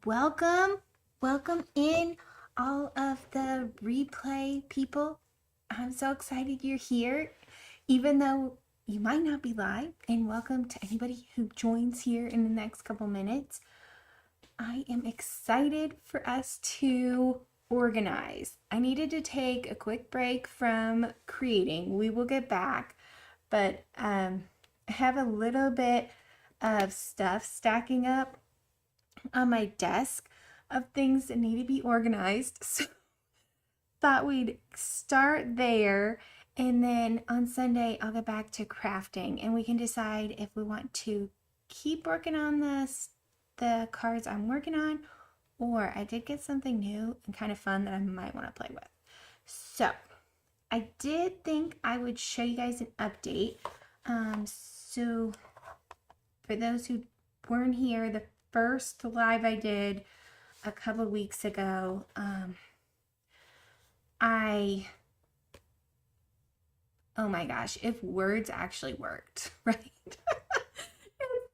Welcome, welcome in all of the replay people. I'm so excited you're here, even though you might not be live. And welcome to anybody who joins here in the next couple minutes. I am excited for us to organize. I needed to take a quick break from creating. We will get back, but I have a little bit of stuff stacking up on my desk of things that need to be organized. So thought we'd start there, and then on Sunday I'll get back to crafting and we can decide if we want to keep working on the cards I'm working on, or I did get something new and kind of fun that I might want to play with. So I did think I would show you guys an update. So for those who weren't here, the first live I did a couple weeks ago, oh my gosh, if words actually worked, right? It's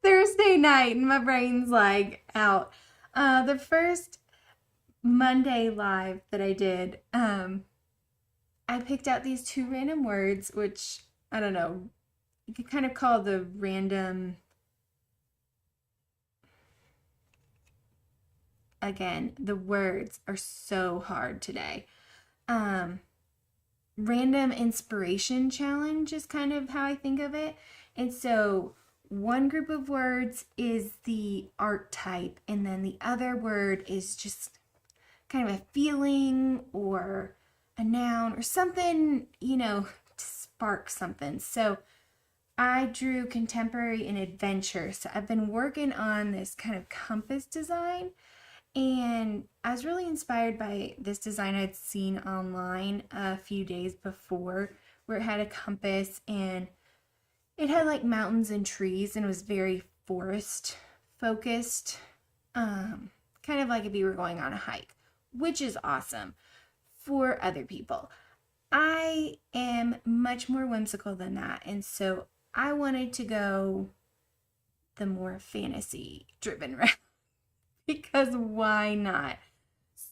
Thursday night and my brain's like out. The first Monday live that I did, I picked out these two random words, which I don't know, you could kind of call the random. Again, the words are so hard today. Random inspiration challenge is kind of how I think of it. And so one group of words is the art type, and then the other word is just kind of a feeling or a noun or something, to spark something. So I drew contemporary and adventure. So I've been working on this kind of compass design, and I was really inspired by this design I'd seen online a few days before, where it had a compass and it had like mountains and trees, and it was very forest focused, kind of like if you were going on a hike, which is awesome for other people. I am much more whimsical than that, and so I wanted to go the more fantasy driven route. Because why not?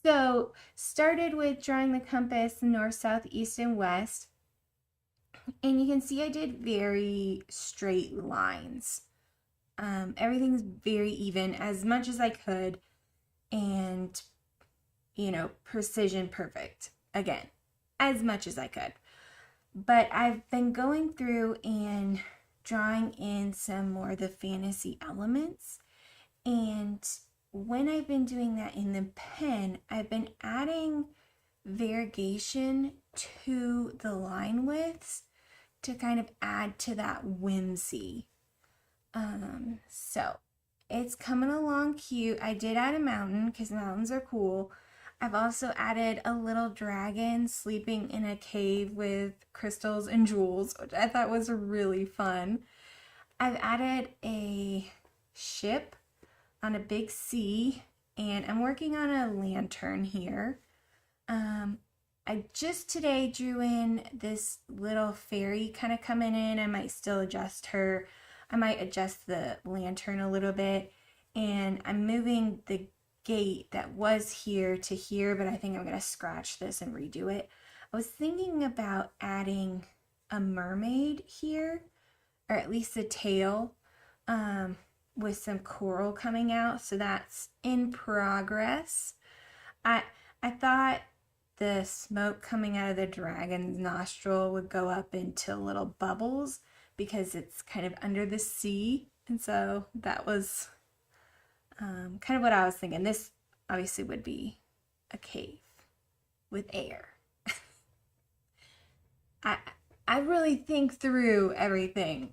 So, started with drawing the compass north, south, east, and west. And you can see I did very straight lines. Everything's very even, as much as I could. And, precision perfect. Again, as much as I could. But I've been going through and drawing in some more of the fantasy elements. And when I've been doing that in the pen, I've been adding variegation to the line widths to kind of add to that whimsy. So it's coming along cute. I did add a mountain because mountains are cool. I've also added a little dragon sleeping in a cave with crystals and jewels, which I thought was really fun. I've added a ship on a big sea, and I'm working on a lantern here. I just today drew in this little fairy kind of coming in. I might still adjust her. I might adjust the lantern a little bit, and I'm moving the gate that was here to here, but I think I'm going to scratch this and redo it. I was thinking about adding a mermaid here, or at least a tail, with some coral coming out, so that's in progress. I thought the smoke coming out of the dragon's nostril would go up into little bubbles because it's kind of under the sea, and so that was kind of what I was thinking. This obviously would be a cave with air. I really think through everything.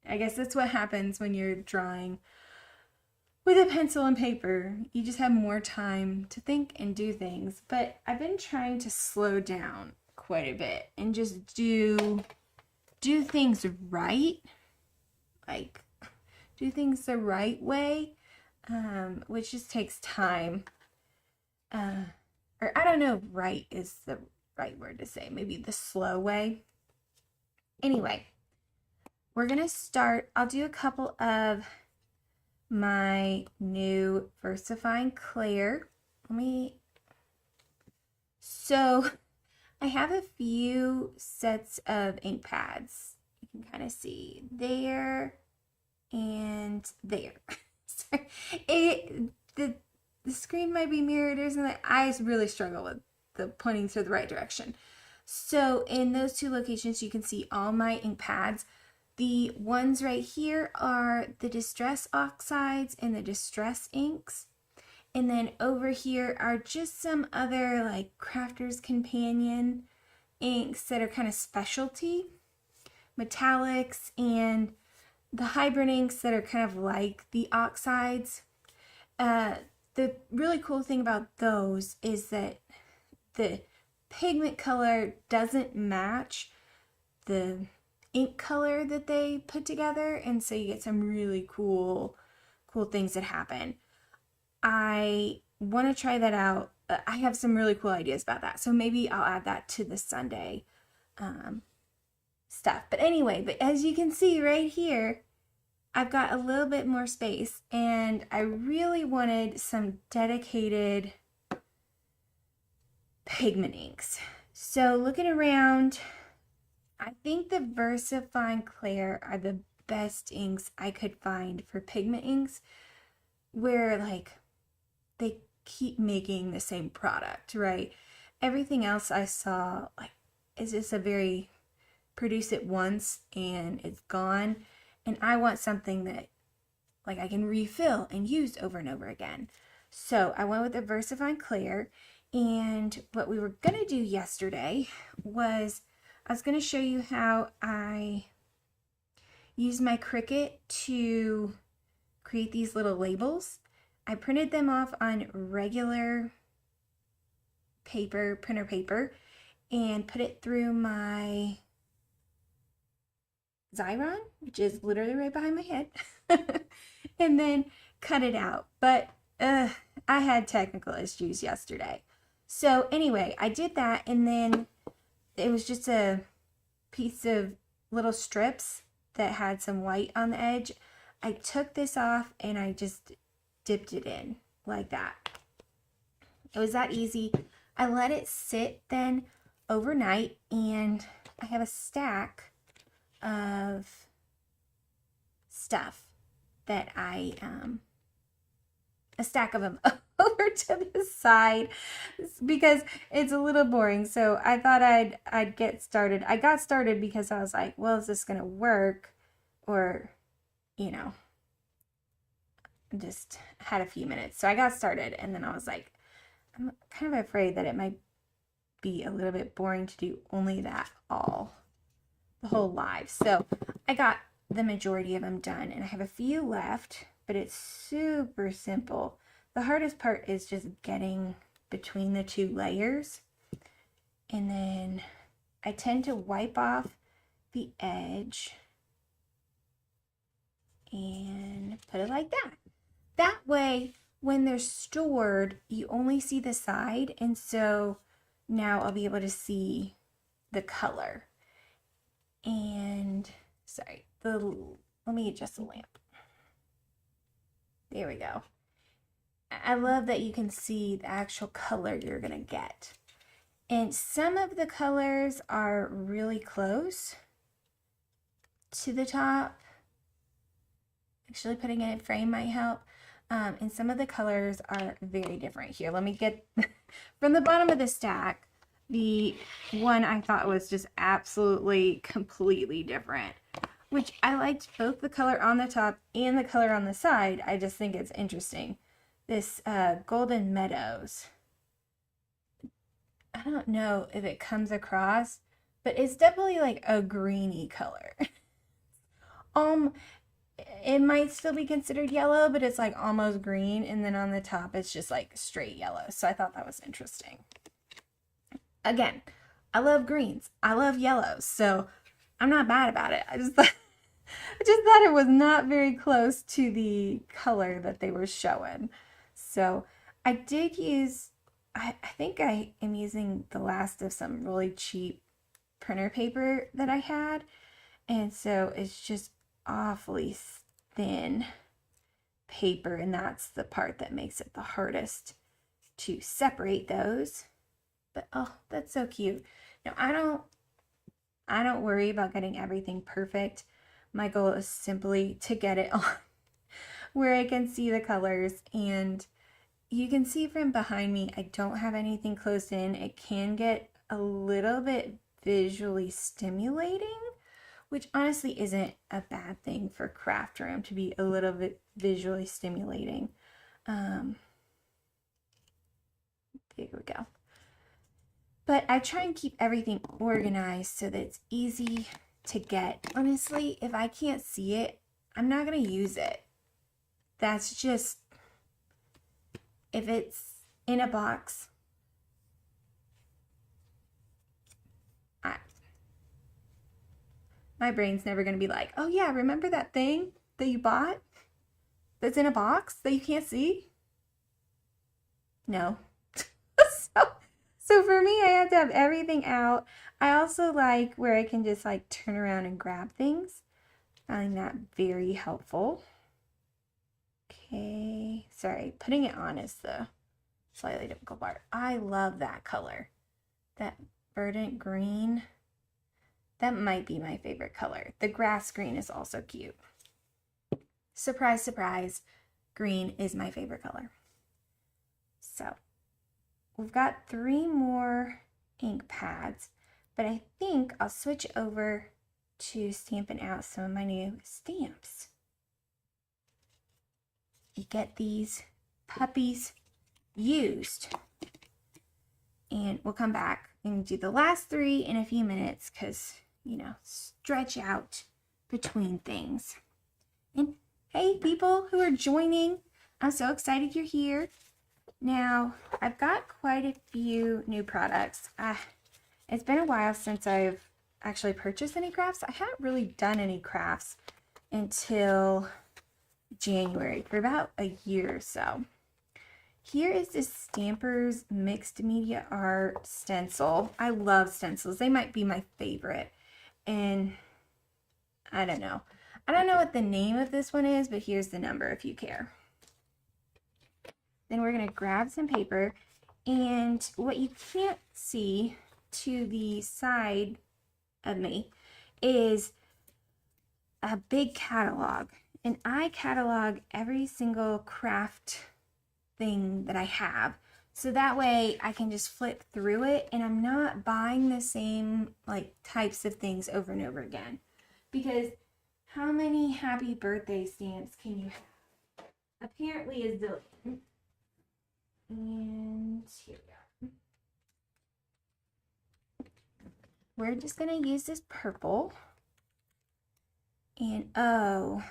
I guess that's what happens when you're drawing with a pencil and paper. You just have more time to think and do things. But I've been trying to slow down quite a bit and just do things right. Like, do things the right way, which just takes time. Or I don't know if right is the right word to say. Maybe the slow way. Anyway, we're going to start. I'll do a couple of my new VersaFine Clear. So I have a few sets of ink pads. You can kind of see there and there. Sorry. The screen might be mirrored or something. I really struggle with the pointing to the right direction. So in those two locations, you can see all my ink pads. The ones right here are the Distress Oxides and the Distress inks. And then over here are just some other like Crafter's Companion inks that are kind of specialty. Metallics and the hybrid inks that are kind of like the oxides. The really cool thing about those is that the pigment color doesn't match the ink color that they put together, and so you get some really cool things that happen. I want to try that out. I have some really cool ideas about that, so maybe I'll add that to the Sunday stuff. But anyway, as you can see right here, I've got a little bit more space, and I really wanted some dedicated pigment inks. So looking around, I think the VersaFine Clair are the best inks I could find for pigment inks, where like they keep making the same product, right? Everything else I saw like is just a very produce it once and it's gone, and I want something that like I can refill and use over and over again. So I went with the VersaFine Clair, and what we were gonna do yesterday was I was gonna show you how I use my Cricut to create these little labels. I printed them off on regular paper, printer paper, and put it through my Xyron, which is literally right behind my head, and then cut it out. But I had technical issues yesterday. So anyway, I did that, and then it was just a piece of little strips that had some white on the edge. I took this off and I just dipped it in like that. It was that easy. I let it sit then overnight, and I have a stack of stuff that a stack of them over to the side because it's a little boring. So I thought I'd get started. I got started because I was like, well, is this gonna work? Or, you know, just had a few minutes. So I got started, and then I was like, I'm kind of afraid that it might be a little bit boring to do only that the whole live. So I got the majority of them done, and I have a few left, but it's super simple. The hardest part is just getting between the two layers, and then I tend to wipe off the edge and put it like that. That way, when they're stored, you only see the side, and so now I'll be able to see the color. And sorry, let me adjust the lamp. There we go. I love that you can see the actual color you're gonna get. And some of the colors are really close to the top. Actually, putting it in frame might help. And some of the colors are very different. Here, let me get from the bottom of the stack. The one I thought was just absolutely completely different, which I liked both the color on the top and the color on the side. I just think it's interesting. This Golden Meadows. I don't know if it comes across, but it's definitely like a greeny color. It might still be considered yellow, but it's like almost green, and then on the top it's just like straight yellow. So I thought that was interesting. Again, I love greens. I love yellows, so I'm not mad about it. I just thought it was not very close to the color that they were showing. So I did use, I think I am using the last of some really cheap printer paper that I had, and so it's just awfully thin, paper, and that's the part that makes it the hardest to separate those. But oh, that's so cute. Now I don't worry about getting everything perfect. My goal is simply to get it on where I can see the colors, and you can see from behind me I don't have anything closed in. It can get a little bit visually stimulating, which honestly isn't a bad thing for craft room, to be a little bit visually stimulating. There we go. But I try and keep everything organized so that it's easy to get. Honestly, if I can't see it, I'm not going to use it. That's just, if it's in a box, my brain's never going to be like, oh yeah, remember that thing that you bought that's in a box that you can't see? No. So for me, I have to have everything out. I also like where I can just like turn around and grab things. I find that very helpful. Okay, sorry, putting it on is the slightly difficult part. I love that color. That verdant green. That might be my favorite color. The grass green is also cute. Surprise, surprise, green is my favorite color. So we've got 3 more ink pads, but I think I'll switch over to stamping out some of my new stamps. You get these puppies used, and we'll come back and do the last 3 in a few minutes because, you know, stretch out between things. And hey, people who are joining, I'm so excited you're here. Now, I've got quite a few new products. It's been a while since I've actually purchased any crafts. I haven't really done any crafts until January, for about a year or so. Here is this Stampers Mixed Media Art stencil. I love stencils. They might be my favorite. And I don't know. I don't know what the name of this one is, but here's the number if you care. Then we're going to grab some paper, and what you can't see to the side of me is a big catalog. And I catalog every single craft thing that I have. So that way I can just flip through it and I'm not buying the same like types of things over and over again. Because how many happy birthday stamps can you have? Apparently a zillion. And here we go. We're just going to use this purple. And oh,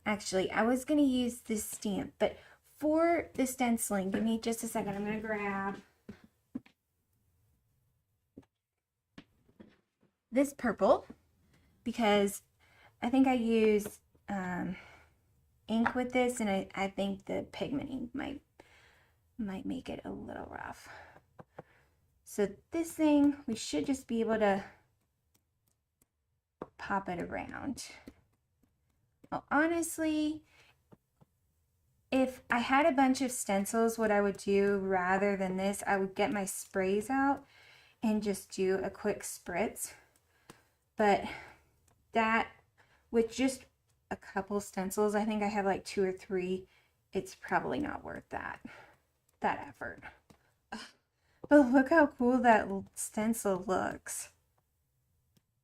actually, I was going to use this stamp, but for the stenciling, give me just a second. I'm going to grab this purple because I think I used ink with this, and I think the pigment ink might make it a little rough. So this thing, we should just be able to pop it around. Well, honestly, if I had a bunch of stencils, what I would do rather than this, I would get my sprays out and just do a quick spritz. But that, with just a couple stencils, I think I have like 2 or 3, it's probably not worth that effort. But look how cool that stencil looks.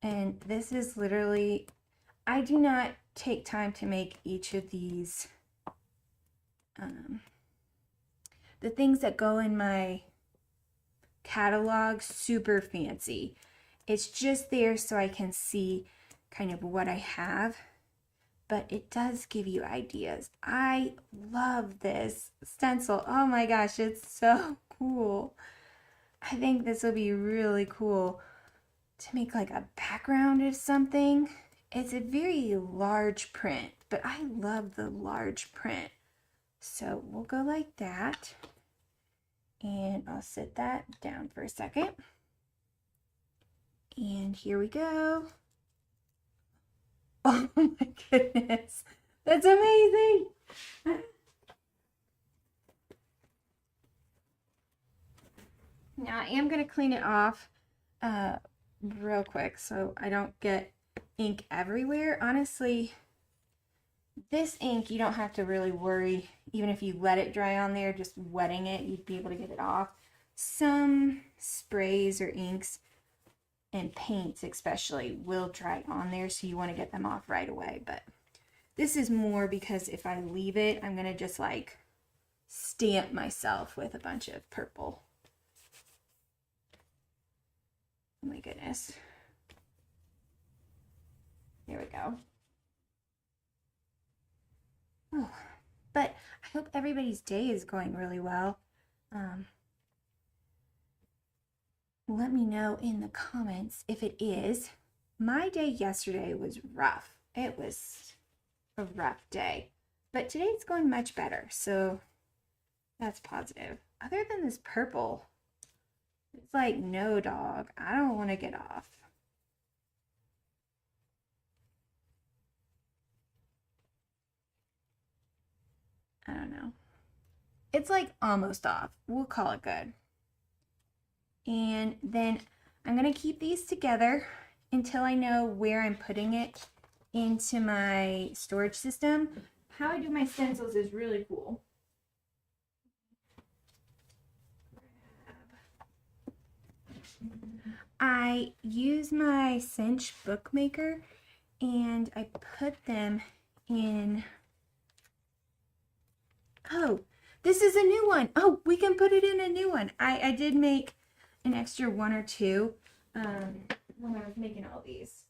And this is literally, I do not take time to make each of these the things that go in my catalog super fancy. It's just there so I can see kind of what I have, but it does give you ideas. I love this stencil. Oh my gosh, it's so cool. I think this will be really cool to make like a background of something. It's a very large print, but I love the large print. So we'll go like that. And I'll set that down for a second. And here we go. Oh my goodness. That's amazing. Now I am going to clean it off real quick so I don't get ink everywhere. Honestly, this ink, you don't have to really worry. Even if you let it dry on there, just wetting it, you'd be able to get it off. Some sprays or inks and paints especially will dry on there, so you want to get them off right away. But this is more because if I leave it, I'm going to just like stamp myself with a bunch of purple. Oh my goodness. There we go. Oh, but I hope everybody's day is going really well. Let me know in the comments if it is. My day yesterday was rough. It was a rough day, but today's going much better, so that's positive. Other than this purple, it's like, no, dog, I don't want to get off. I don't know. It's like almost off. We'll call it good. And then I'm going to keep these together until I know where I'm putting it into my storage system. How I do my stencils is really cool. I use my cinch bookmaker and I put them in. Oh, this is a new one. Oh, we can put it in a new one. I did make an extra one or two when I was making all these.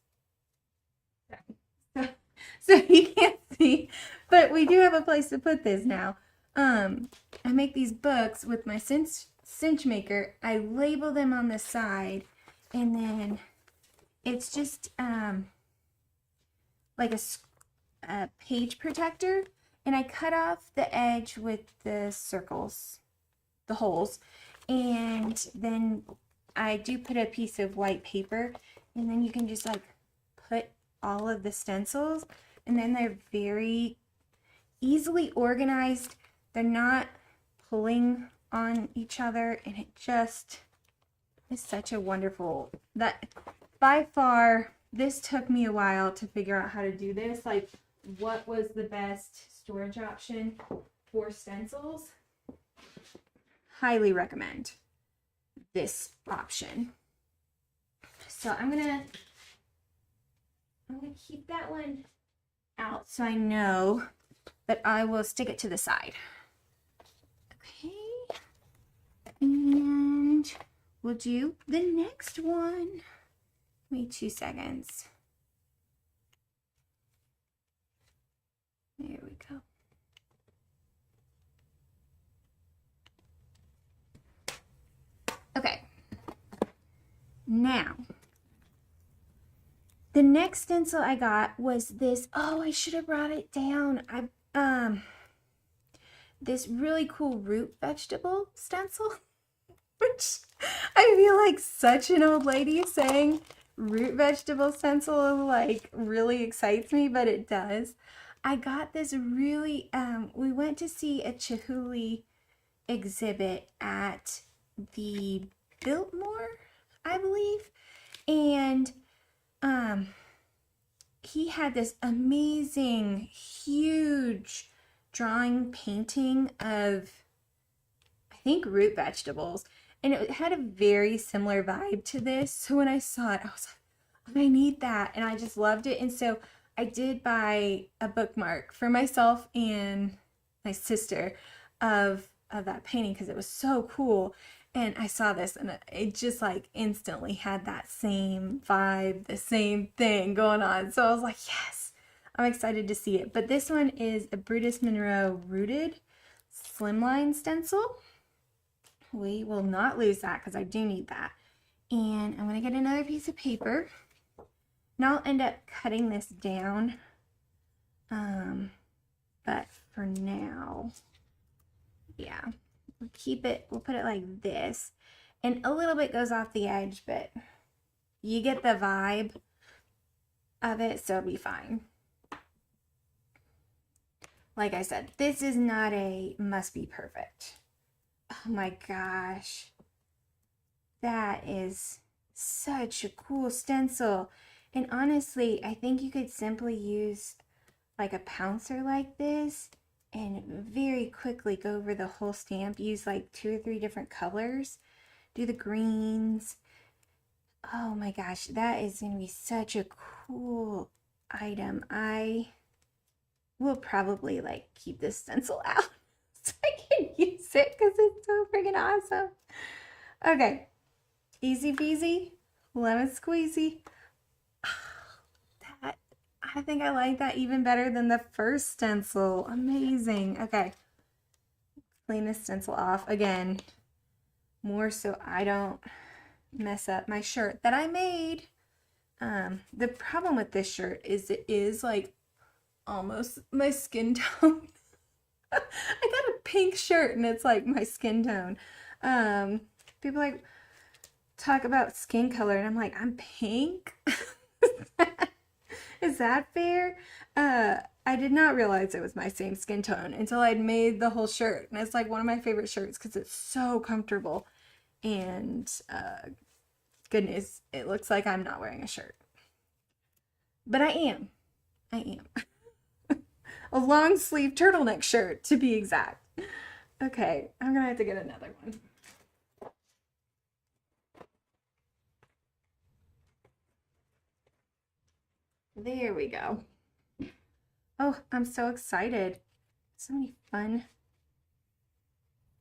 So you can't see, but we do have a place to put this now. I make these books with my cinch maker. I label them on the side, and then it's just like a page protector, and I cut off the edge with the circles, the holes, and then I do put a piece of white paper, and then you can just like put all of the stencils, and then they're very easily organized. They're not pulling on each other, and it just is such a wonderful, that by far this took me a while to figure out how to do this, like what was the best storage option for stencils. Highly recommend this option. So I'm gonna keep that one out so I know that I will stick it to the side. Okay, and we'll do the next one. Give me 2 seconds. There we go. Okay, now the next stencil I got was this. Oh, I should have brought it down. This really cool root vegetable stencil, which I feel like such an old lady saying root vegetable stencil like really excites me, but it does. I got this really, we went to see a Chihuly exhibit at the Biltmore, I believe, and he had this amazing, huge drawing painting of, I think, root vegetables, and it had a very similar vibe to this. So when I saw it, I was like, I need that, and I just loved it. And so I did buy a bookmark for myself and my sister of that painting because it was so cool. And I saw this and it just like instantly had that same vibe, the same thing going on. So I was like, yes, I'm excited to see it. But this one is a Brutus Monroe Rooted Slimline stencil. We will not lose that because I do need that. And I'm going to get another piece of paper. Now I'll end up cutting this down. But for now, yeah. We'll keep it, we'll put it like this, and a little bit goes off the edge, but you get the vibe of it, so it'll be fine. like I said, this is not a must be perfect. Oh my gosh. That is such a cool stencil. And honestly, I think you could simply use like a pouncer like this and very quickly go over the whole stamp. Use like 2 or 3 different colors. Do the greens. Oh my gosh, that is going to be such a cool item. I will probably like keep this stencil out so I can use it because it's so freaking awesome. Okay, easy peasy, lemon squeezy. That, I think I like that even better than the first stencil. Amazing. Okay, clean this stencil off again, more so I don't mess up my shirt that I made. The problem with this shirt is it is like almost my skin tone. I got a pink shirt and it's like my skin tone. People like talk about skin color and I'm like, I'm pink. Is that fair? I did not realize it was my same skin tone until I'd made the whole shirt, and it's like one of my favorite shirts because it's so comfortable. And goodness, it looks like I'm not wearing a shirt, but I am. I am. A long sleeve turtleneck shirt to be exact. Okay, I'm gonna have to get another one. There we go. Oh, I'm so excited. So many fun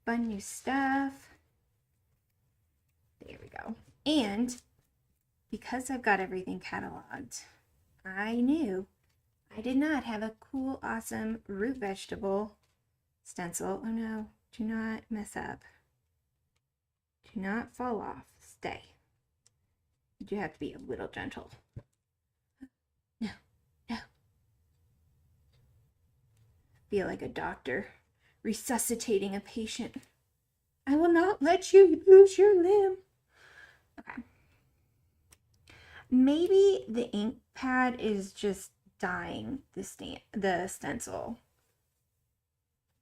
new stuff. There we go. And because I've got everything cataloged, I knew I did not have a cool, awesome root vegetable stencil. Oh no, do not mess up. Do not fall off. Stay. You do have to be a little gentle. No, no. Feel like a doctor resuscitating a patient. I will not let you lose your limb. Okay. Maybe the ink pad is just dyeing the stencil.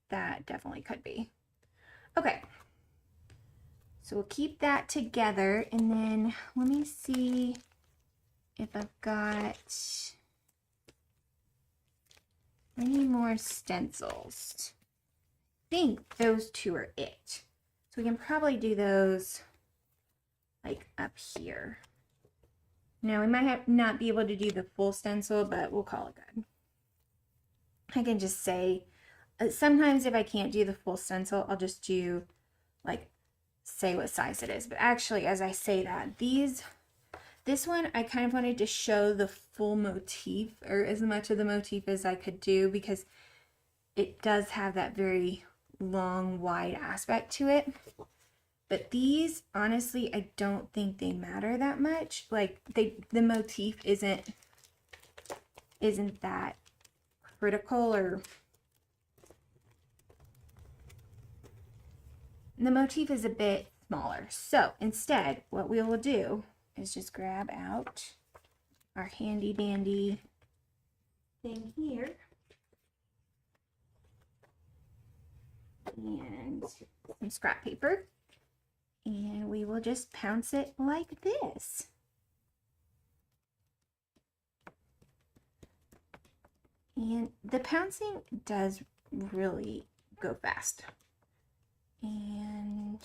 That definitely could be. Okay. So we'll keep that together, and then let me see if I've got any more stencils. I think those 2 are it. So we can probably do those like up here. Now we might not be able to do the full stencil, but we'll call it good. I can just say, sometimes if I can't do the full stencil, I'll just do like, say what size it is. But actually, as I say that, this one, I kind of wanted to show the full motif, or as much of the motif as I could do, because it does have that very long, wide aspect to it. But these, honestly, I don't think they matter that much. Like, the motif isn't that critical, or the motif is a bit smaller. So instead, what we will do is just grab out our handy dandy thing here and some scrap paper, and we will just pounce it like this. And the pouncing does really go fast. And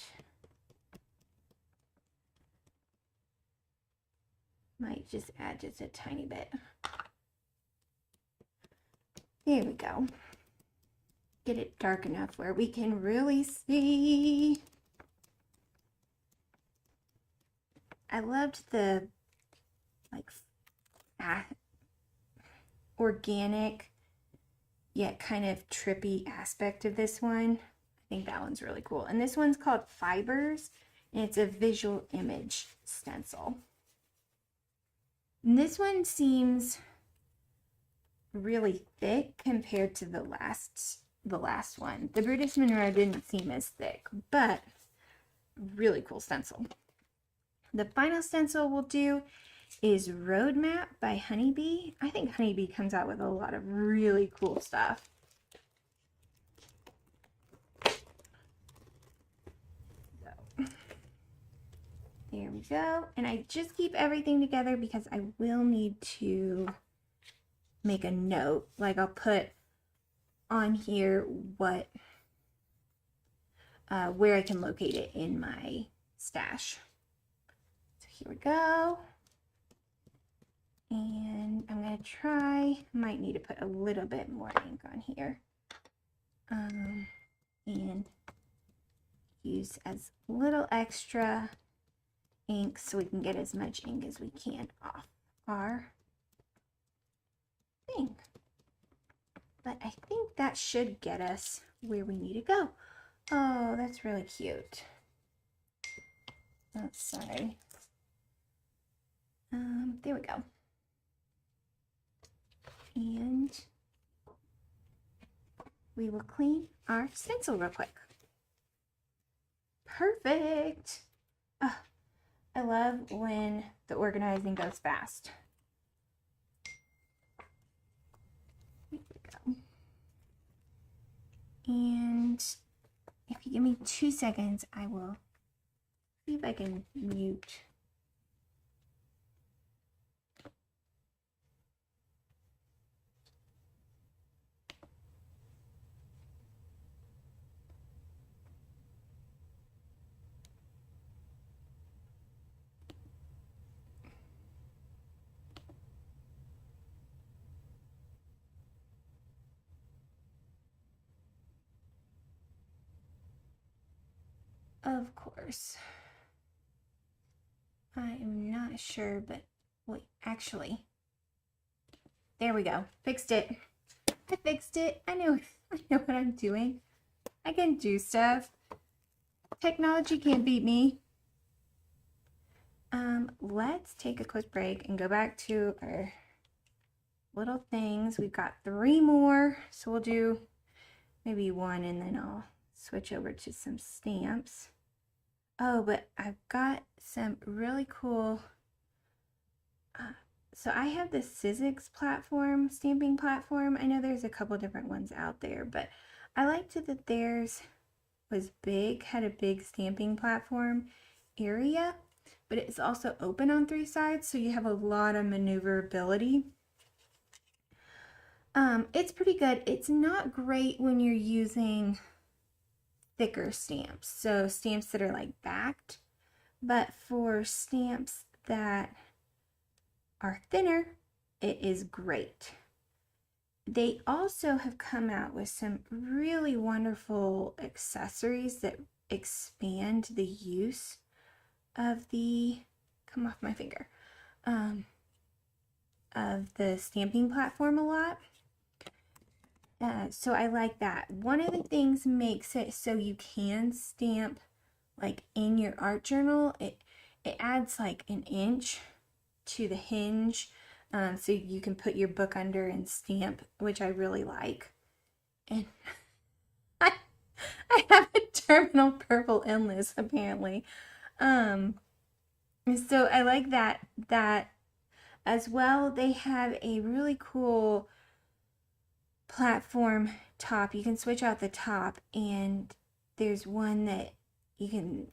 might just add just a tiny bit. There we go. Get it dark enough where we can really see. I loved the like organic yet kind of trippy aspect of this one. I think that one's really cool. And this one's called Fibers, and it's a visual image stencil. And this one seems really thick compared to the last one. The British Monroe didn't seem as thick, but really cool stencil. The final stencil we'll do is Roadmap by Honeybee. I think Honeybee comes out with a lot of really cool stuff. go. And I just keep everything together because I will need to make a note. Like I'll put on here what, where I can locate it in my stash. So here we go. And I'm gonna try, might need to put a little bit more ink on here. And use as little extra ink so we can get as much ink as we can off our thing. But I think that should get us where we need to go. Oh, that's really cute. Oh, sorry. There we go. And we will clean our stencil real quick. Perfect. Oh, I love when the organizing goes fast. Here we go. And if you give me 2 seconds, I will see if I can mute. Of course. I am not sure, but wait, actually, there we go. Fixed it. I fixed it. I know what I'm doing. I can do stuff. Technology can't beat me. Let's take a quick break and go back to our little things. We've got 3 more, so we'll do maybe 1 and then I'll switch over to some stamps. Oh, but I've got some really cool, so I have the Sizzix platform, stamping platform. I know there's a couple different ones out there, but I liked it that theirs was big, had a big stamping platform area, but it's also open on 3 sides, so you have a lot of maneuverability. It's pretty good. It's not great when you're using thicker stamps, so stamps that are like backed, but for stamps that are thinner, it is great. They also have come out with some really wonderful accessories that expand the use of the, come off my finger, of the stamping platform a lot. So I like that. One of the things makes it so you can stamp like in your art journal. It adds like an inch to the hinge, so you can put your book under and stamp, which I really like. And I have a terminal purple endless apparently. So I like that as well. They have a really cool platform top. You can switch out the top, and there's one that you can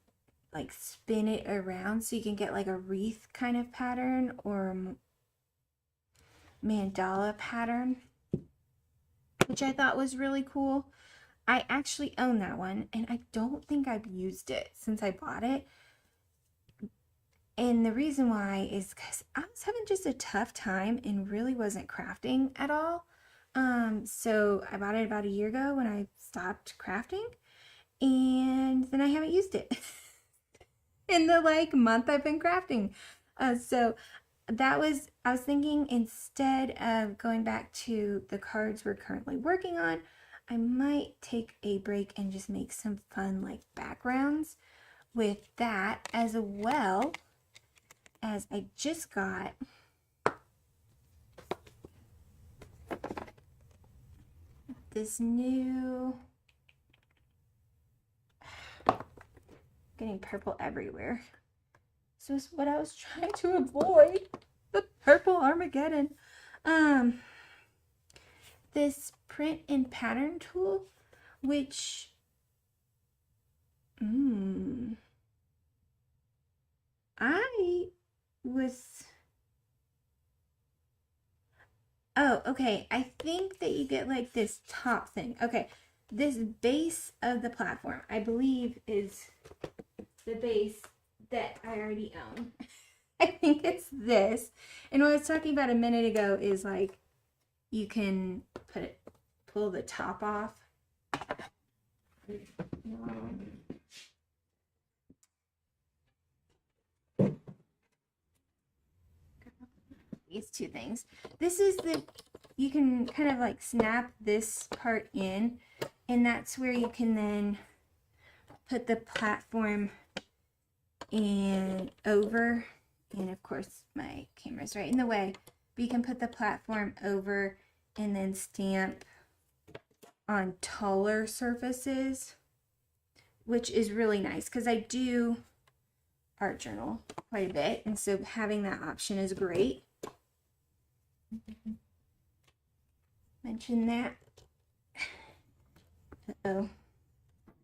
like spin it around so you can get like a wreath kind of pattern or mandala pattern, which I thought was really cool. I actually own that one, and I don't think I've used it since I bought it. And the reason why is because I was having just a tough time and really wasn't crafting at all. So I bought it about a year ago when I stopped crafting, and then I haven't used it in the like month I've been crafting. So that was, I was thinking instead of going back to the cards we're currently working on, I might take a break and just make some fun like backgrounds with that, as well as I just got this new, getting purple everywhere. So it's what I was trying to avoid, the purple Armageddon. This print and pattern tool, which I okay, I think that you get like this top thing. Okay, this base of the platform, I believe, is the base that I already own. I think it's this. And what I was talking about a minute ago is like you can pull the top off. These two things. This is you can kind of like snap this part in, and that's where you can then put the platform and over, and of course my camera's right in the way, but you can put the platform over and then stamp on taller surfaces, which is really nice because I do art journal quite a bit, and so having that option is great. Mention that. Uh-oh.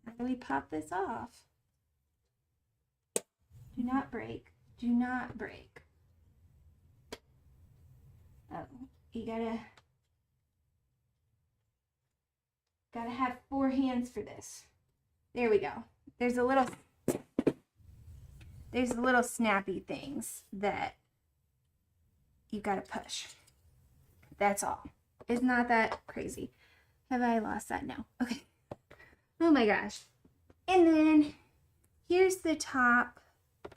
How do we pop this off? Do not break. Do not break. Oh, you gotta have 4 hands for this. There we go. There's a little snappy things that you gotta push. That's all. It's not that crazy. Have I lost that? No. Okay. Oh my gosh. And then here's the top.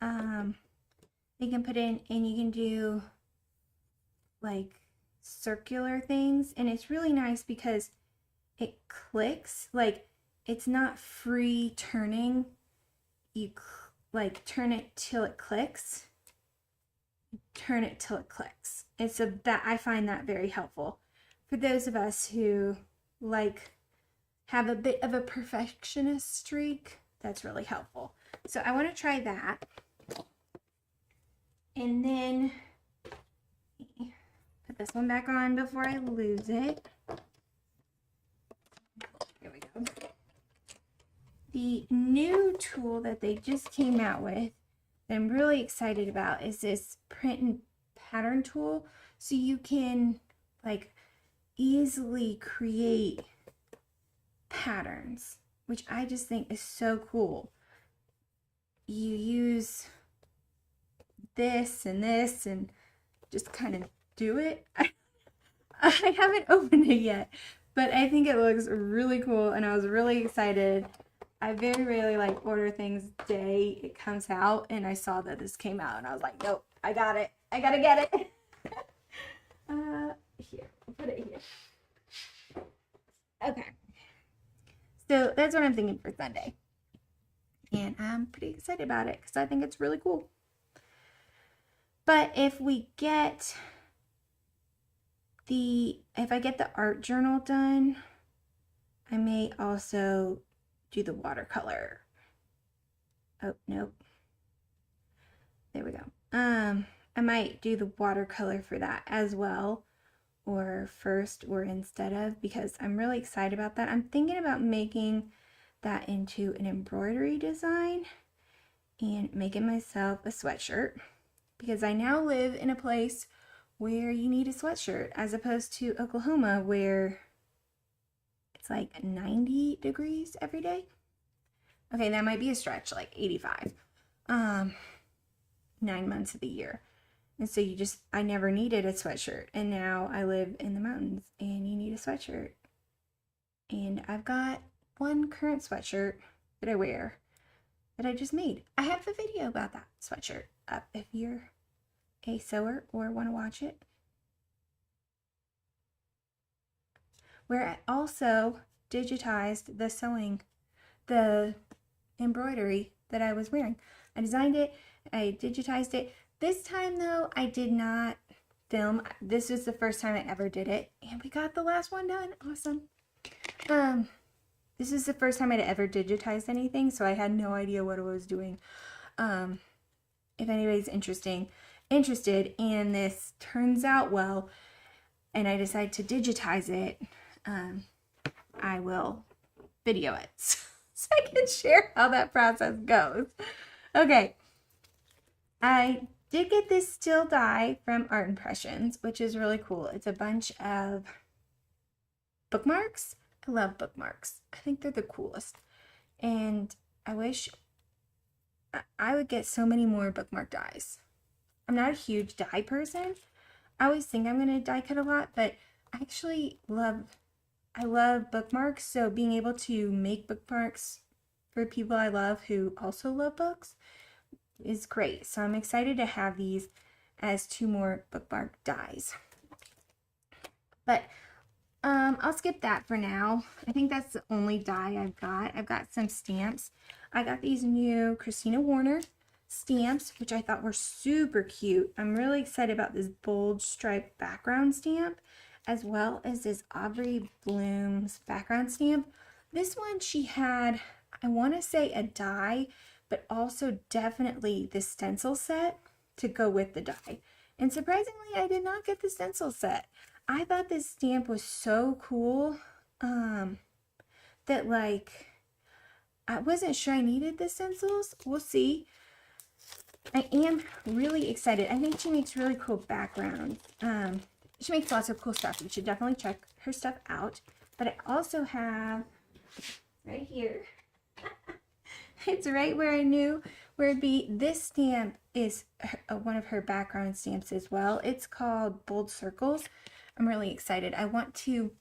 You can put in, and you can do like circular things, and it's really nice because it clicks. Like, it's not free turning. You like turn it till it clicks. Turn it till it clicks. And so that I find that very helpful for those of us who like have a bit of a perfectionist streak. That's really helpful. So I want to try that. And then put this one back on before I lose it. Here we go. The new tool that they just came out with that I'm really excited about is this print and pattern tool. So you can like easily create patterns, which I just think is so cool. You use this and just kind of do it. I haven't opened it yet, but I think it looks really cool, and I was really excited. I very rarely like order things day it comes out, and I saw that this came out, and I was like, nope, I got it. I gotta get it. Here, I'll put it here. Okay. So that's what I'm thinking for Sunday. And I'm pretty excited about it because I think it's really cool. But if I get the art journal done, I may also do the watercolor. Oh, nope. There we go. I might do the watercolor for that as well, or first or instead of, because I'm really excited about that. I'm thinking about making that into an embroidery design and making myself a sweatshirt, because I now live in a place where you need a sweatshirt as opposed to Oklahoma where it's like 90 degrees every day. Okay, that might be a stretch, like 85. 9 months of the year. And so I never needed a sweatshirt. And now I live in the mountains and you need a sweatshirt. And I've got one current sweatshirt that I wear that I just made. I have a video about that sweatshirt up if you're a sewer or want to watch it. Where I also digitized the sewing, the embroidery that I was wearing. I designed it, I digitized it. This time though, I did not film. This was the first time I ever did it, and we got the last one done. Awesome. This is the first time I'd ever digitized anything, so I had no idea what I was doing. If anybody's interested and this turns out well and I decide to digitize it, I will video it so I can share how that process goes. Okay, I did get this still die from Art Impressions, which is really cool. It's a bunch of bookmarks. I love bookmarks. I think they're the coolest. And I wish I would get so many more bookmark dies. I'm not a huge die person. I always think I'm going to die cut a lot, but I actually I love bookmarks. So being able to make bookmarks for people I love who also love books is great. So I'm excited to have these as 2 more bookmark dies. But I'll skip that for now. I think that's the only die I've got. I've got some stamps. I got these new Christina Warner stamps, which I thought were super cute. I'm really excited about this bold striped background stamp, as well as this Aubrey Bloom's background stamp. This one she had, I want to say a die, but also definitely the stencil set to go with the die. And surprisingly, I did not get the stencil set. I thought this stamp was so cool that like I wasn't sure I needed the stencils. We'll see. I am really excited. I think she makes really cool backgrounds. She makes lots of cool stuff. You should definitely check her stuff out. But I also have right here. It's right where I knew where it'd be. This stamp is one of her background stamps as well. It's called Bold Circles. I'm really excited. I want to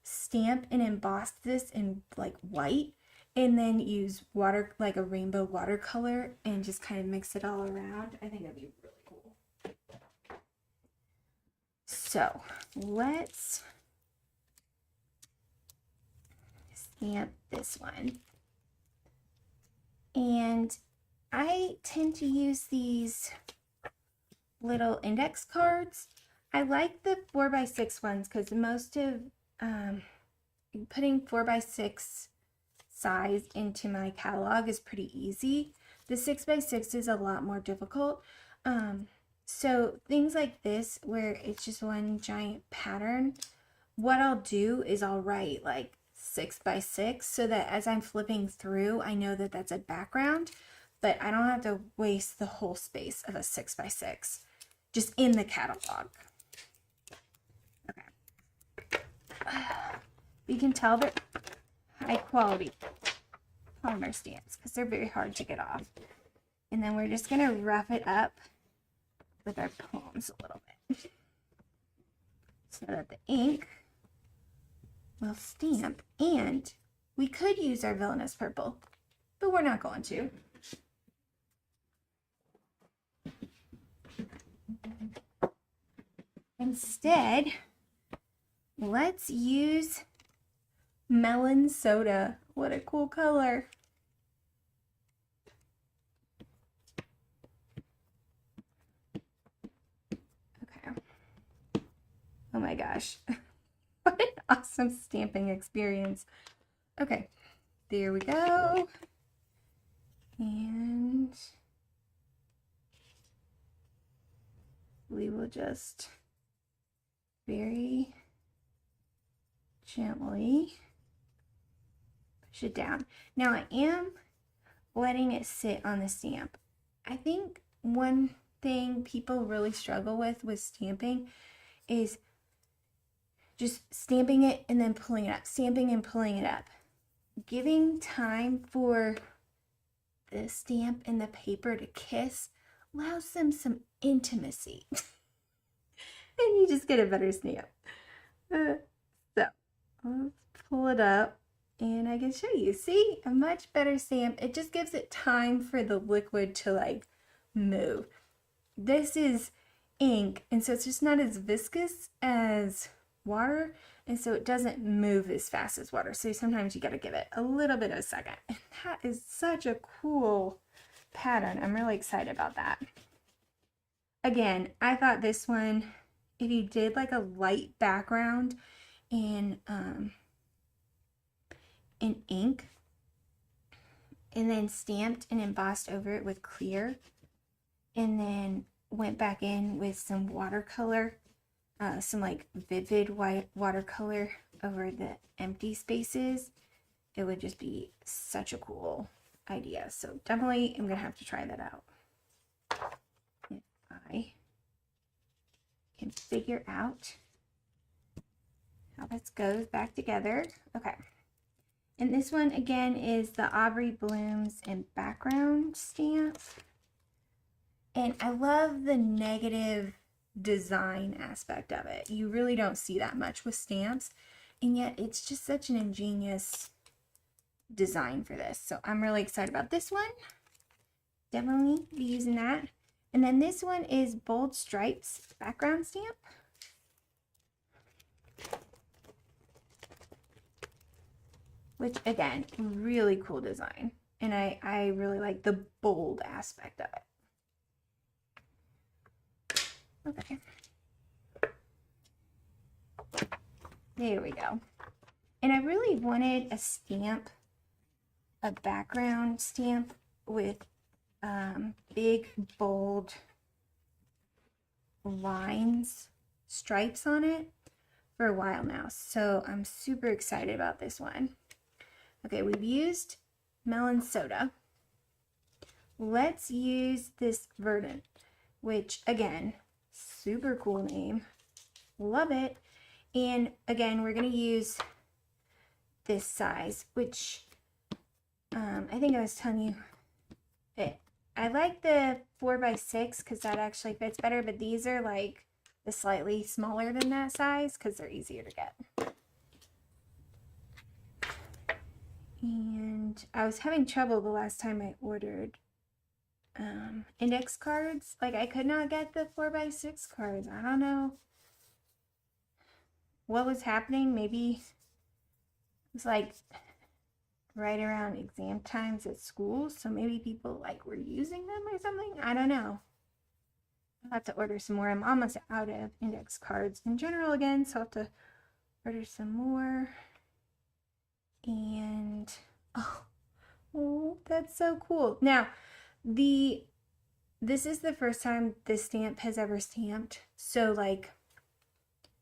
stamp and emboss this in like white and then use water, like a rainbow watercolor, and just kind of mix it all around. I think that'd be really cool. So let's stamp this one. And I tend to use these little index cards. I like the 4x6 ones because most of putting 4x6 size into my catalog is pretty easy. The 6x6 is a lot more difficult. So things like this where it's just one giant pattern, what I'll do is I'll write like 6x6 so that as I'm flipping through, I know that that's a background, but I don't have to waste the whole space of a 6x6 just in the catalog. Okay. You can tell they're high quality polymer stamps because they're very hard to get off. And then we're just going to rough it up with our palms a little bit so that the ink will stamp. And we could use our villainous purple, but we're not going to. Instead, let's use melon soda. What a cool color. Okay. Oh my gosh. What an awesome stamping experience. Okay, there we go. And we will just very gently push it down. Now I am letting it sit on the stamp. I think one thing people really struggle with stamping is just stamping it and then pulling it up, stamping and pulling it up. Giving time for the stamp and the paper to kiss allows them some intimacy. And you just get a better stamp. So let's pull it up and I can show you. See, a much better stamp. It just gives it time for the liquid to like move. This is ink, and so it's just not as viscous as water, and so it doesn't move as fast as water. So sometimes you got to give it a little bit of a second. And that is such a cool pattern. I'm really excited about that. Again, I thought this one, if you did like a light background in ink and then stamped and embossed over it with clear and then went back in with some watercolor, some like vivid white watercolor over the empty spaces, it would just be such a cool idea. So definitely I'm gonna have to try that out if can figure out how this goes back together. Okay. And this one again is the Aubrey Blooms and background stamp. And I love the negative design aspect of it. You really don't see that much with stamps, and yet it's just such an ingenious design for this. So I'm really excited about this one. Definitely be using that. And then this one is Bold Stripes background stamp. Which again, really cool design. And I really like the bold aspect of it. Okay. There we go. And I really wanted a stamp, a background stamp with big, bold lines, stripes on it for a while now. So I'm super excited about this one. Okay, we've used melon soda. Let's use this verdant, which again, super cool name. Love it. And again, we're going to use this size, which I think I was telling you, I like the 4x6 because that actually fits better, but these are like the slightly smaller than that size because they're easier to get. And I was having trouble the last time I ordered index cards. Like I could not get the 4x6 cards. I don't know what was happening. Maybe it was like right around exam times at school, so maybe people like were using them or something. I don't know. I'll have to order some more. I'm almost out of index cards in general again, so I'll have to order some more. And oh, that's so cool. Now, this is the first time this stamp has ever stamped, so like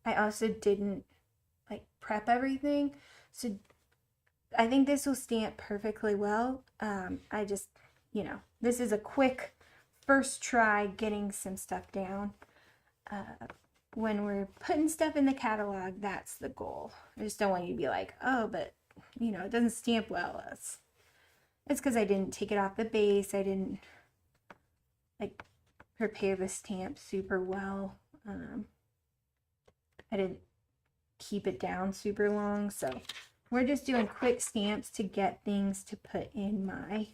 I also didn't like prep everything, so I think this will stamp perfectly well. I just, you know, this is a quick first try getting some stuff down. When we're putting stuff in the catalog, that's the goal. I just don't want you to be like, oh, but you know, it doesn't stamp well. It's because I didn't take it off the base. I didn't like prepare the stamp super well. I didn't keep it down super long, so we're just doing quick stamps to get things to put in my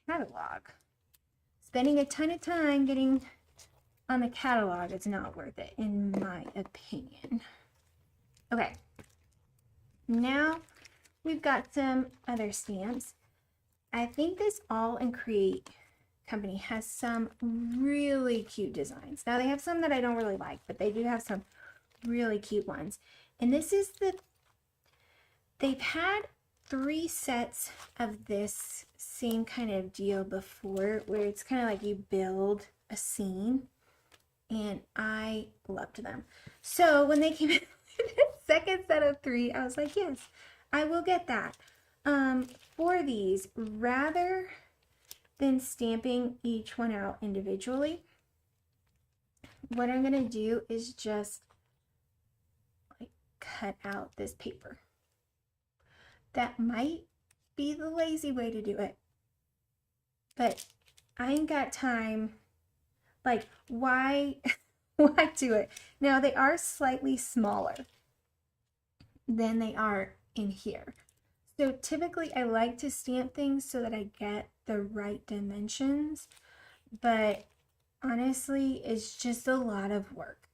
catalog. Spending a ton of time getting on the catalog is not worth it, in my opinion. Okay, now we've got some other stamps. I think this All and Create company has some really cute designs. Now they have some that I don't really like, but they do have some really cute ones. And this is they've had 3 sets of this same kind of deal before, where it's kind of like you build a scene, and I loved them. So when they came in the second set of 3, I was like, yes, I will get that. For these, rather than stamping each one out individually, what I'm going to do is just like cut out this paper. That might be the lazy way to do it, but I ain't got time. Like, why do it? Now, they are slightly smaller than they are in here. So typically I like to stamp things so that I get the right dimensions, but honestly, it's just a lot of work.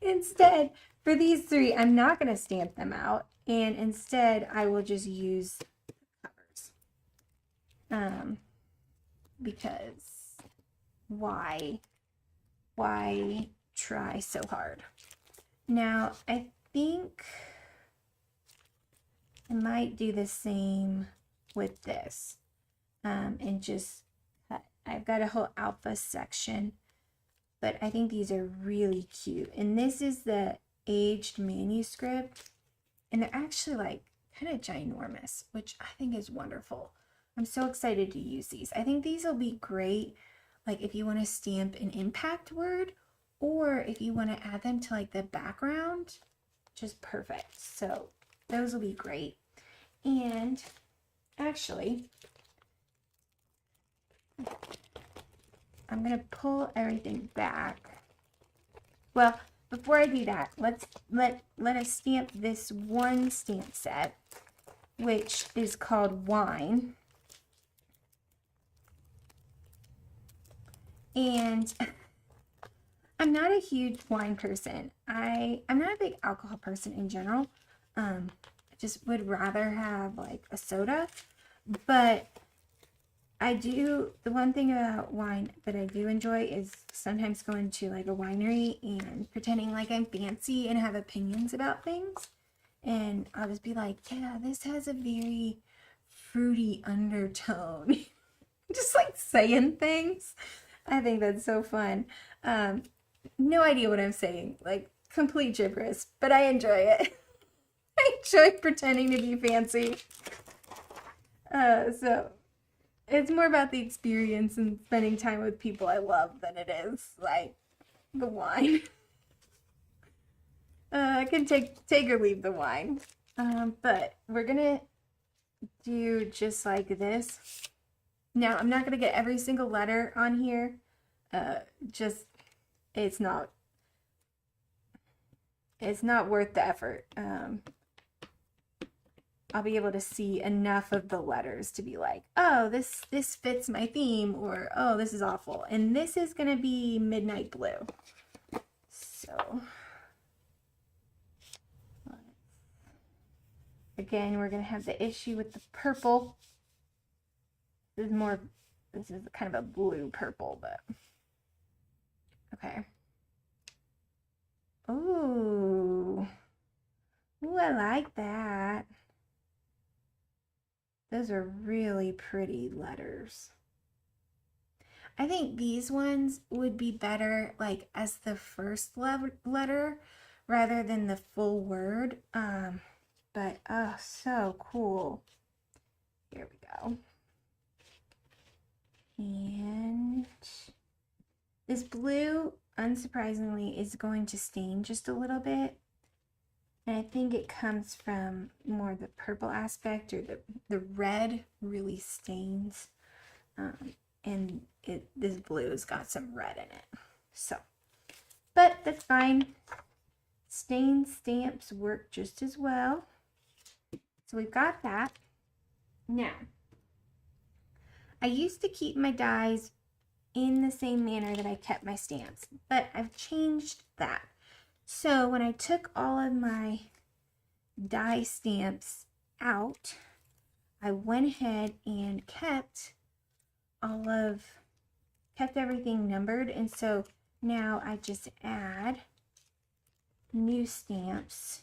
Instead, for these 3, I'm not going to stamp them out, and instead I will just use covers. Because why try so hard? Now, I think I might do the same with this, and just cut. I've got a whole alpha section, but I think these are really cute. And this is the aged manuscript, and they're actually like kind of ginormous, which I think is wonderful. I'm so excited to use these. I think these will be great, like if you want to stamp an impact word, or if you want to add them to like the background, just perfect. So those will be great. And actually, I'm going to pull everything back. Well, before I do that, let us stamp this one stamp set, which is called Wine. And I'm not a huge wine person. I'm not a big alcohol person in general. I just would rather have like a soda. But I do, the one thing about wine that I do enjoy is sometimes going to like a winery and pretending like I'm fancy and have opinions about things. And I'll just be like, yeah, this has a very fruity undertone. Just like saying things. I think that's so fun. No idea what I'm saying, like complete gibberish, but I enjoy it. I enjoy pretending to be fancy. So it's more about the experience and spending time with people I love than it is like the wine. I can take or leave the wine. But we're gonna do just like this. Now I'm not gonna get every single letter on here. Just it's not worth the effort. I'll be able to see enough of the letters to be like, oh, this fits my theme, or oh, this is awful. And this is gonna be midnight blue. So again, we're gonna have the issue with the purple. This is kind of a blue purple, but okay. Ooh, I like that. Those are really pretty letters. I think these ones would be better like as the first letter rather than the full word. But oh, so cool. Here we go. And this blue, unsurprisingly, is going to stain just a little bit. And I think it comes from more the purple aspect, or the red really stains. And this blue's got some red in it. So, but that's fine. Stain stamps work just as well. So we've got that. Now, I used to keep my dies in the same manner that I kept my stamps, but I've changed that. So when I took all of my die stamps out, I went ahead and kept everything numbered, and so now I just add new stamps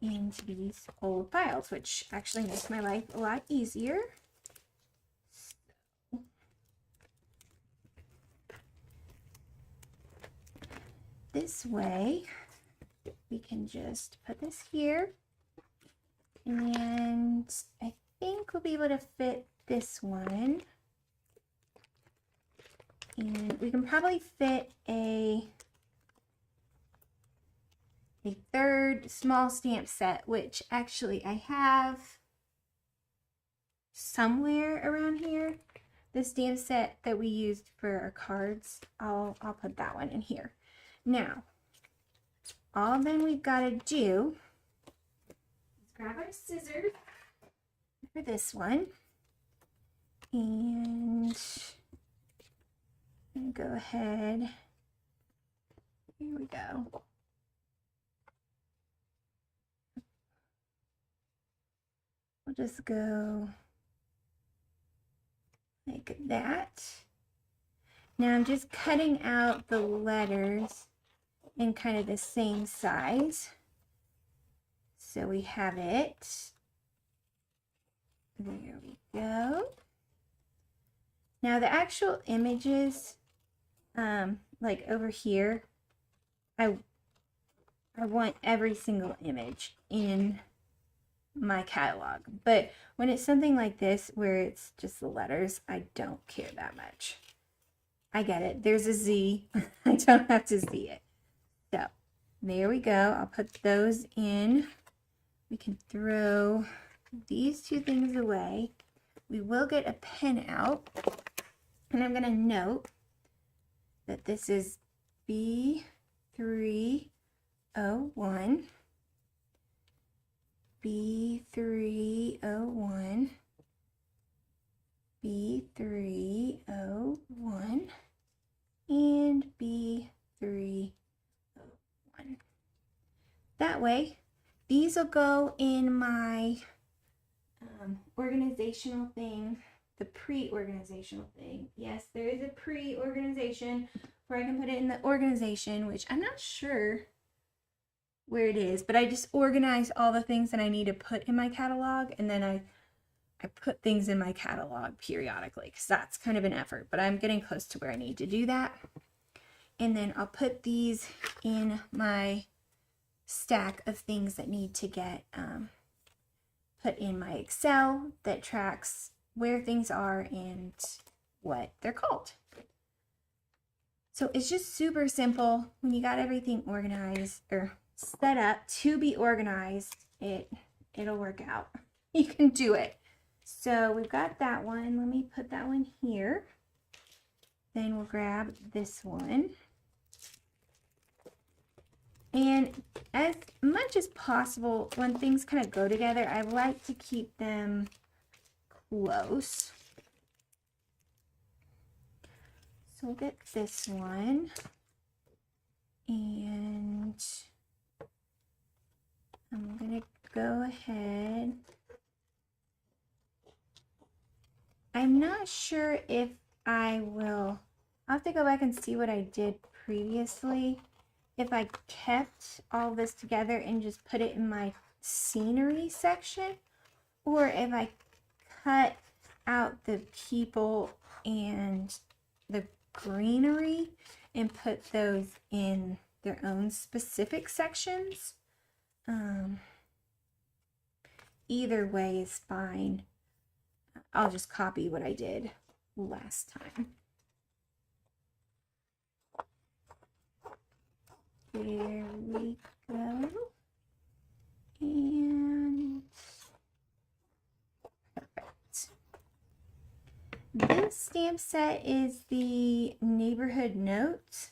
into these old files, which actually makes my life a lot easier. So, this way we can just put this here, and I think we'll be able to fit this one, and we can probably fit a third small stamp set, which actually I have somewhere around here. The stamp set that we used for our cards, I'll put that one in here. Now, all then we've got to do is grab our scissors for this one, and go ahead. Here we go. We'll just go like that. Now I'm just cutting out the letters in kind of the same size. So we have it. There we go. Now the actual images, like over here, I want every single image in my catalog, but when it's something like this where it's just the letters, I don't care that much. I get it. There's a Z. I don't have to see it. So there we go. I'll put those in. We can throw these two things away. We will get a pen out. And I'm going to note that this is B301, B301, B301, and B301. That way, these will go in my organizational thing, the pre-organizational thing. Yes, there is a pre-organization where I can put it in the organization, which I'm not sure where it is, but I just organize all the things that I need to put in my catalog, and then I put things in my catalog periodically because that's kind of an effort, but I'm getting close to where I need to do that. And then I'll put these in my stack of things that need to get put in my Excel that tracks where things are and what they're called. So it's just super simple. When you got everything organized or set up to be organized, it'll work out. You can do it. So we've got that one. Let me put that one here. Then we'll grab this one. And as much as possible, when things kind of go together, I like to keep them close. So we'll get this one. And I'm going to go ahead. I'm not sure if I'll have to go back and see what I did previously. If I kept all this together and just put it in my scenery section, or if I cut out the people and the greenery and put those in their own specific sections. Either way is fine. I'll just copy what I did last time. There we go. And perfect. This stamp set is the neighborhood note,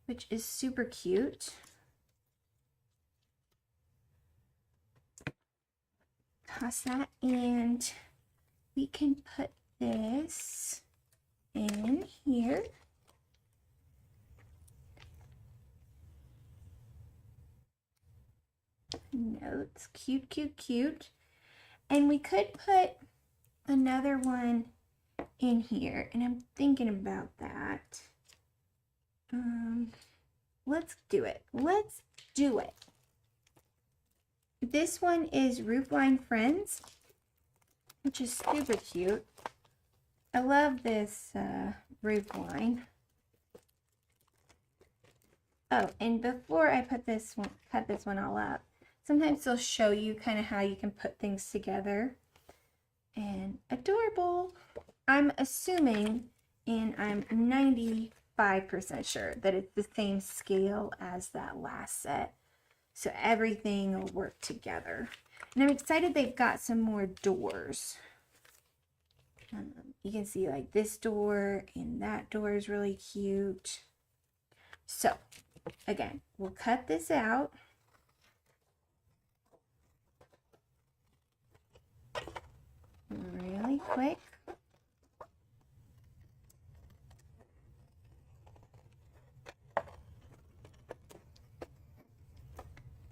which is super cute. Toss that, and we can put this in here. Notes, cute, cute, cute. And we could put another one in here, and I'm thinking about that. Let's do it. Let's do it. This one is Roofline Friends, which is super cute. I love this roof line. Oh, and before I put this one, cut this one all up, sometimes they'll show you kind of how you can put things together. And adorable. I'm assuming, and I'm 95% sure that it's the same scale as that last set. So everything will work together. And I'm excited they've got some more doors. You can see like this door and that door is really cute. So again, we'll cut this out. Really quick.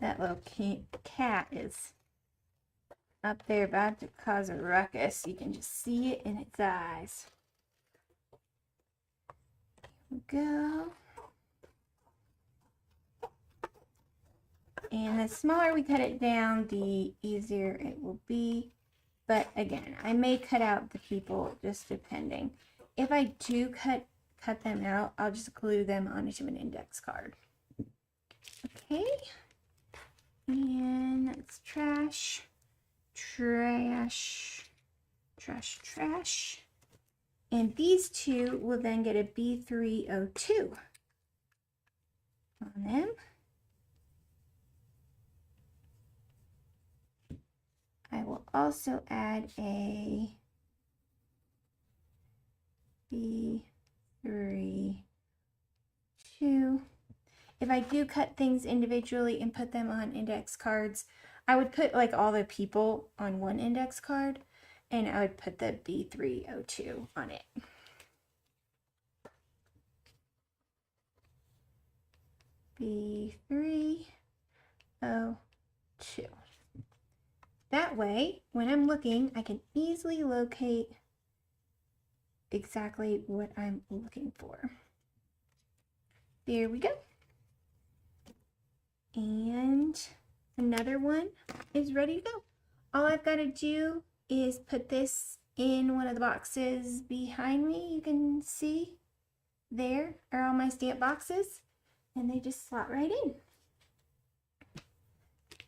That little cat is up there about to cause a ruckus. You can just see it in its eyes. Here we go. And the smaller we cut it down, the easier it will be. But again, I may cut out the people just depending. If I do cut them out, I'll just glue them onto an index card. Okay. And that's trash, trash, trash, trash. And these two will then get a B3O2 on them. I will also add a B3O2. If I do cut things individually and put them on index cards, I would put like all the people on one index card, and I would put the B3O2 on it. B3O2. That way, when I'm looking, I can easily locate exactly what I'm looking for. There we go. And another one is ready to go. All I've got to do is put this in one of the boxes behind me. You can see there are all my stamp boxes, and they just slot right in.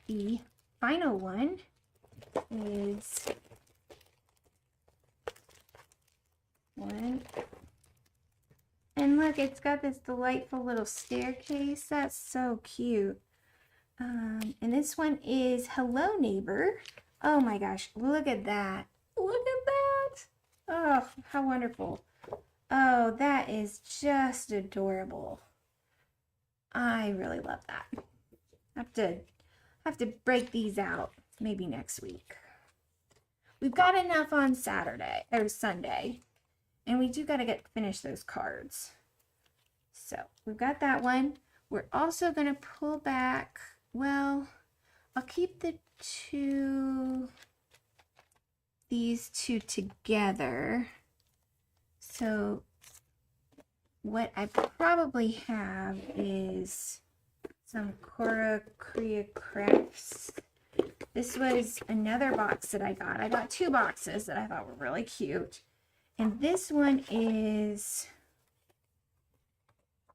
The final one is one. And look, it's got this delightful little staircase. That's so cute. And this one is Hello Neighbor. Oh my gosh, look at that. Look at that. Oh, how wonderful. Oh, that is just adorable. I really love that. Have to break these out maybe next week. We've got enough on Saturday or Sunday, and we do got to finish those cards. So we've got that one. We're also going to pull back. Well, I'll keep these two together. So what I probably have is some Cora Korea crafts. This was another box that I got. I got two boxes that I thought were really cute. And this one is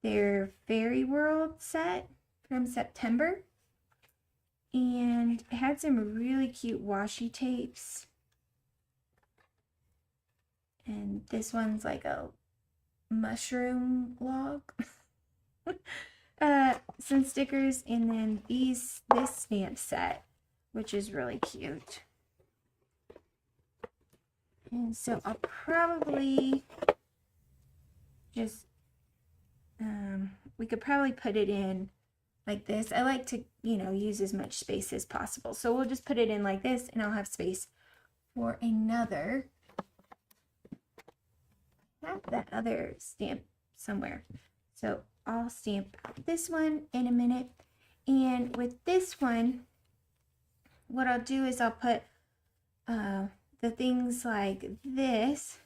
their Fairy World set from September. And it had some really cute washi tapes. And this one's like a mushroom log. Some stickers, and then this stamp set, which is really cute. And so I'll probably just, we could probably put it in like this. I like to, use as much space as possible. So we'll just put it in like this, and I'll have space for another. I have that other stamp somewhere. So I'll stamp this one in a minute. And with this one, what I'll do is I'll put the things like this.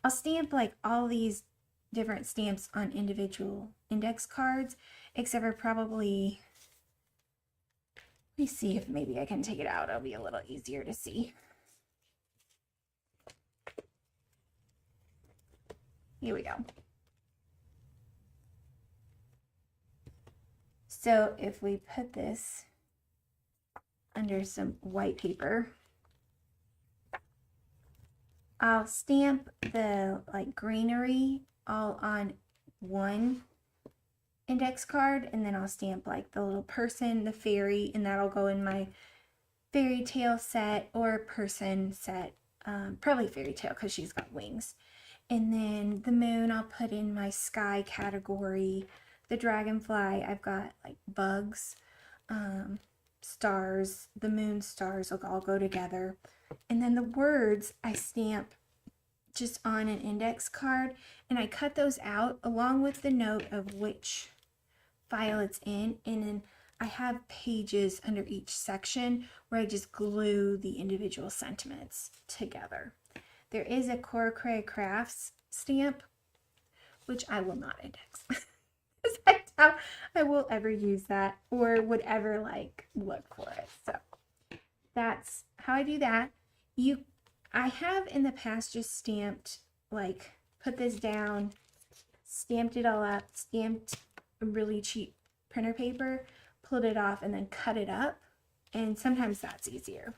I'll stamp like all these different stamps on individual index cards, except for probably, let me see if maybe I can take it out. It'll be a little easier to see. Here we go. So if we put this under some white paper, I'll stamp the greenery all on one index card, and then I'll stamp like the little person, the fairy, and that'll go in my fairy tale set or person set, probably fairy tale because she's got wings. And then the moon I'll put in my sky category. The dragonfly, I've got like bugs, stars, the moon stars will all go together. And then the words I stamp just on an index card, and I cut those out along with the note of which file it's in, and then I have pages under each section where I just glue the individual sentiments together. There is a Cora Korea Crafts stamp, which I will not index. I doubt I will ever use that or would ever look for it. So that's how I do that. I have in the past just stamped, put this down, stamped it all up, stamped a really cheap printer paper, pulled it off, and then cut it up. And sometimes that's easier.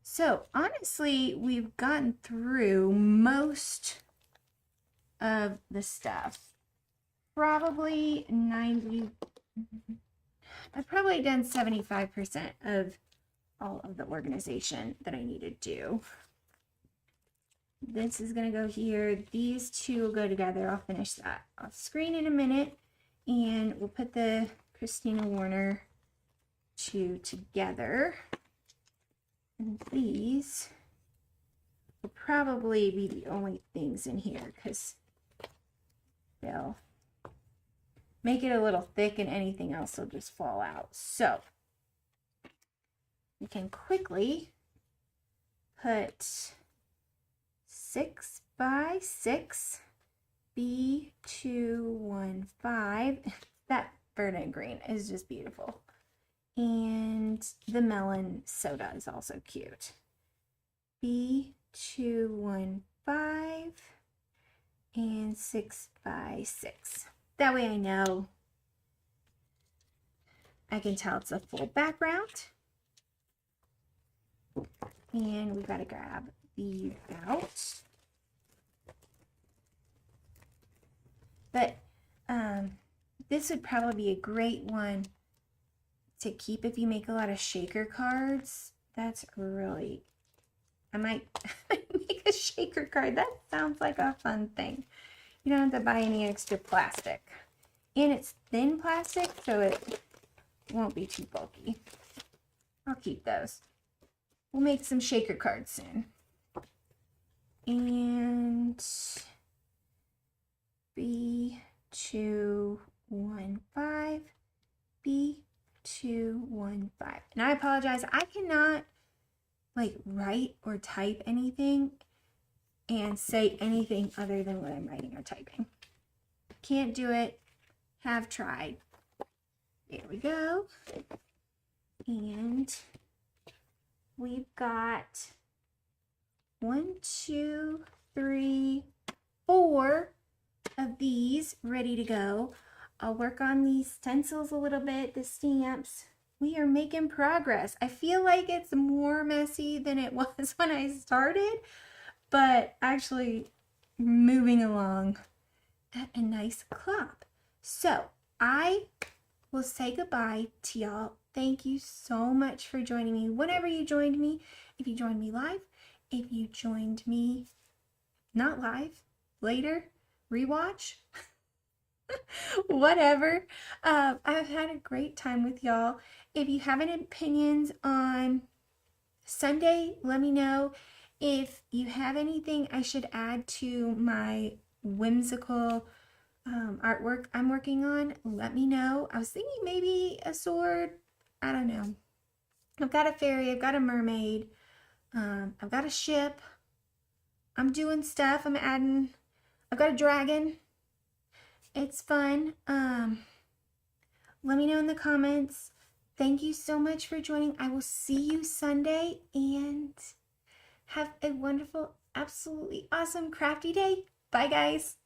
So honestly, we've gotten through most of the stuff. Probably 90, I've probably done 75% of all of the organization that I need to do. This is going to go here. These two will go together. I'll finish that off screen in a minute. And we'll put the Christina Warner two together. And these will probably be the only things in here because they'll make it a little thick and anything else will just fall out. So we can quickly put 6 by 6 B215. That burnt green is just beautiful. And the melon soda is also cute. B215 and 6 by 6. That way I know I can tell it's a full background. And we've got to grab these out. But this would probably be a great one to keep if you make a lot of shaker cards. That's really, I might make a shaker card. That sounds like a fun thing. You don't have to buy any extra plastic. And it's thin plastic, so it won't be too bulky. I'll keep those. We'll make some shaker cards soon. And B215, B215. And I apologize, I cannot like write or type anything and say anything other than what I'm writing or typing. Can't do it. Have tried. There we go. And we've got 1, 2, 3, 4 of these ready to go. I'll work on these stencils a little bit, the stamps. We are making progress. I feel like it's more messy than it was when I started, but actually moving along at a nice clip. So I will say goodbye to y'all. Thank you so much for joining me. Whenever you joined me, if you joined me live, if you joined me not live, later, rewatch, whatever. I've had a great time with y'all. If you have any opinions on Sunday, let me know. If you have anything I should add to my whimsical artwork I'm working on, let me know. I was thinking maybe a sword. I don't know. I've got a fairy. I've got a mermaid. I've got a ship. I'm doing stuff. I've got a dragon. It's fun. Let me know in the comments. Thank you so much for joining. I will see you Sunday and have a wonderful, absolutely awesome crafty day. Bye, guys.